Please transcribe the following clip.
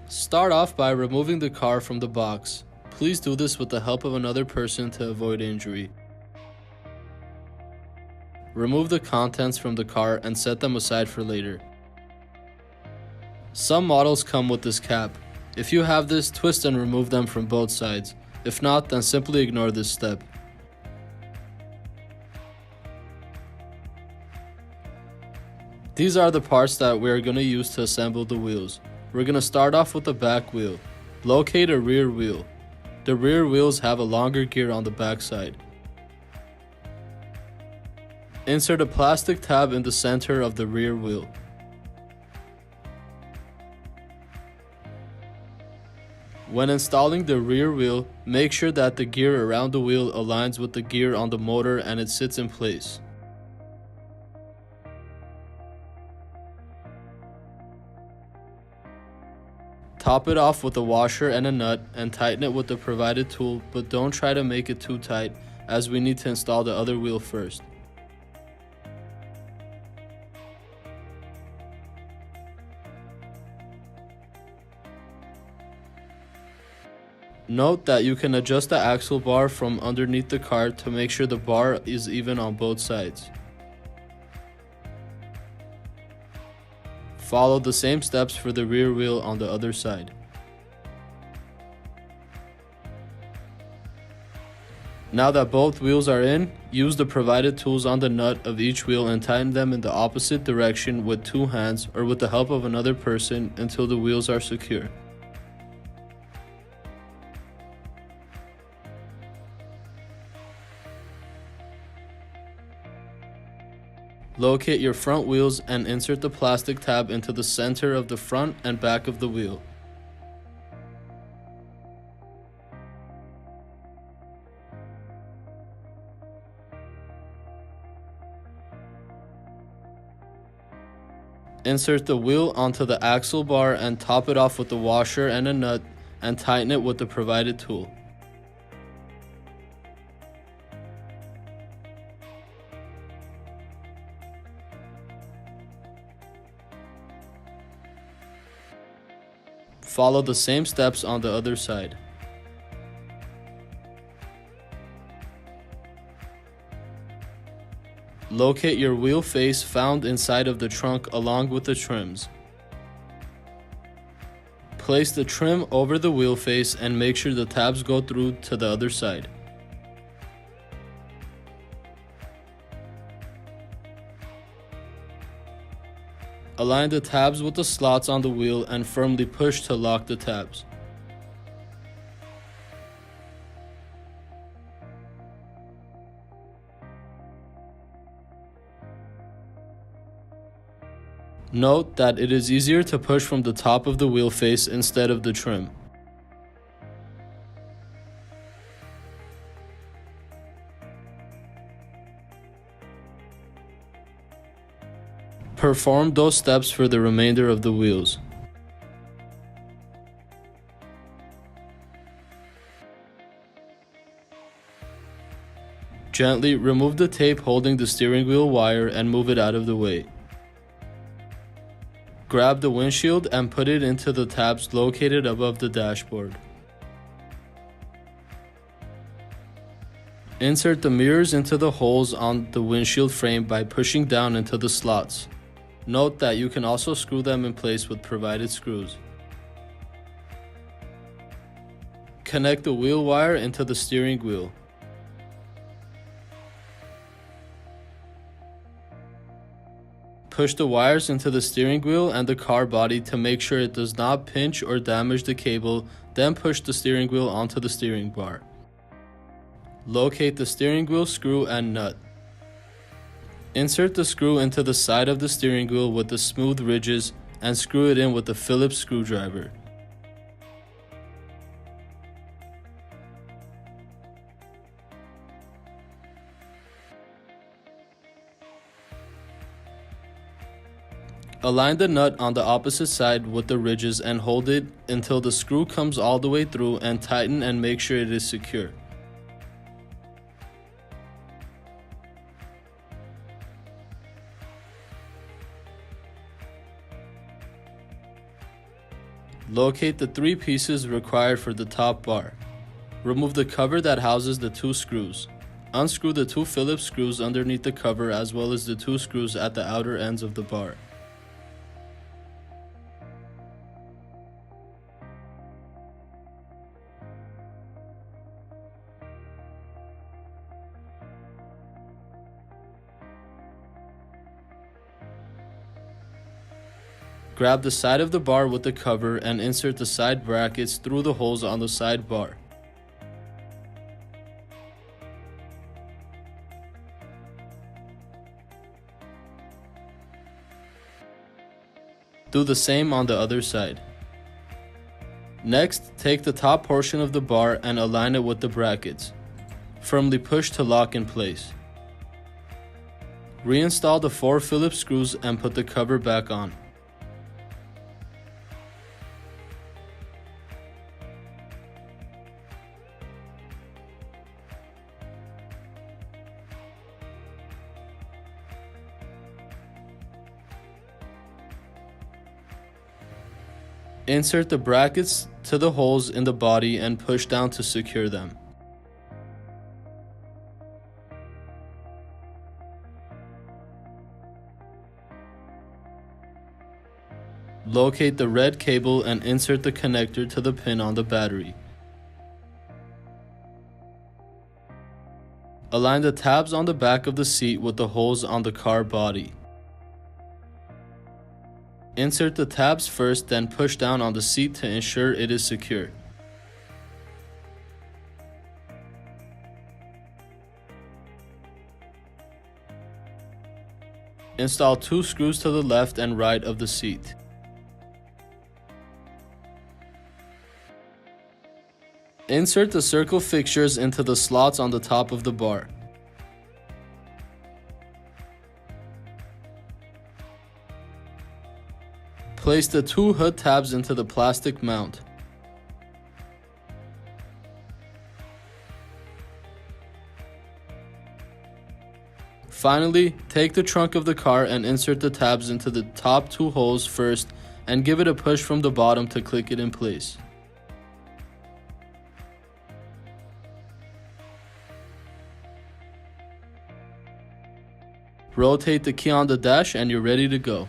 Start off by removing the car from the box. Please do this with the help of another person to avoid injury. Remove the contents from the car and set them aside for later. Some models come with this cap. If you have this, twist and remove them from both sides. If not, then simply ignore this step. These are the parts that we are going to use to assemble the wheels. We're going to start off with the back wheel. Locate a rear wheel. The rear wheels have a longer gear on the back side. Insert a plastic tab in the center of the rear wheel. When installing the rear wheel, make sure that the gear around the wheel aligns with the gear on the motor and it sits in place. Top it off with a washer and a nut and tighten it with the provided tool, but don't try to make it too tight as we need to install the other wheel first. Note that you can adjust the axle bar from underneath the car to make sure the bar is even on both sides. Follow the same steps for the rear wheel on the other side. Now that both wheels are in, use the provided tools on the nut of each wheel and tighten them in the opposite direction with two hands or with the help of another person until the wheels are secure. Locate your front wheels and insert the plastic tab into the center of the front and back of the wheel. Insert the wheel onto the axle bar and top it off with a washer and a nut and tighten it with the provided tool. Follow the same steps on the other side. Locate your wheel face found inside of the trunk along with the trims. Place the trim over the wheel face and make sure the tabs go through to the other side. Align the tabs with the slots on the wheel and firmly push to lock the tabs. Note that it is easier to push from the top of the wheel face instead of the trim. Perform those steps for the remainder of the wheels. Gently remove the tape holding the steering wheel wire and move it out of the way. Grab the windshield and put it into the tabs located above the dashboard. Insert the mirrors into the holes on the windshield frame by pushing down into the slots. Note that you can also screw them in place with provided screws. Connect the wheel wire into the steering wheel. Push the wires into the steering wheel and the car body to make sure it does not pinch or damage the cable, then push the steering wheel onto the steering bar. Locate the steering wheel screw and nut. Insert the screw into the side of the steering wheel with the smooth ridges and screw it in with a Phillips screwdriver. Align the nut on the opposite side with the ridges and hold it until the screw comes all the way through and tighten and make sure it is secure. Locate the 3 pieces required for the top bar. Remove the cover that houses the 2 screws. Unscrew the 2 Phillips screws underneath the cover as well as the 2 screws at the outer ends of the bar. Grab the side of the bar with the cover and insert the side brackets through the holes on the side bar. Do the same on the other side. Next, take the top portion of the bar and align it with the brackets. Firmly push to lock in place. Reinstall the 4 Phillips screws and put the cover back on. Insert the brackets to the holes in the body and push down to secure them. Locate the red cable and insert the connector to the pin on the battery. Align the tabs on the back of the seat with the holes on the car body. Insert the tabs first, then push down on the seat to ensure it is secure. Install 2 screws to the left and right of the seat. Insert the circle fixtures into the slots on the top of the bar. Place the 2 hood tabs into the plastic mount. Finally, take the trunk of the car and insert the tabs into the top 2 holes first and give it a push from the bottom to click it in place. Rotate the key on the dash and you're ready to go.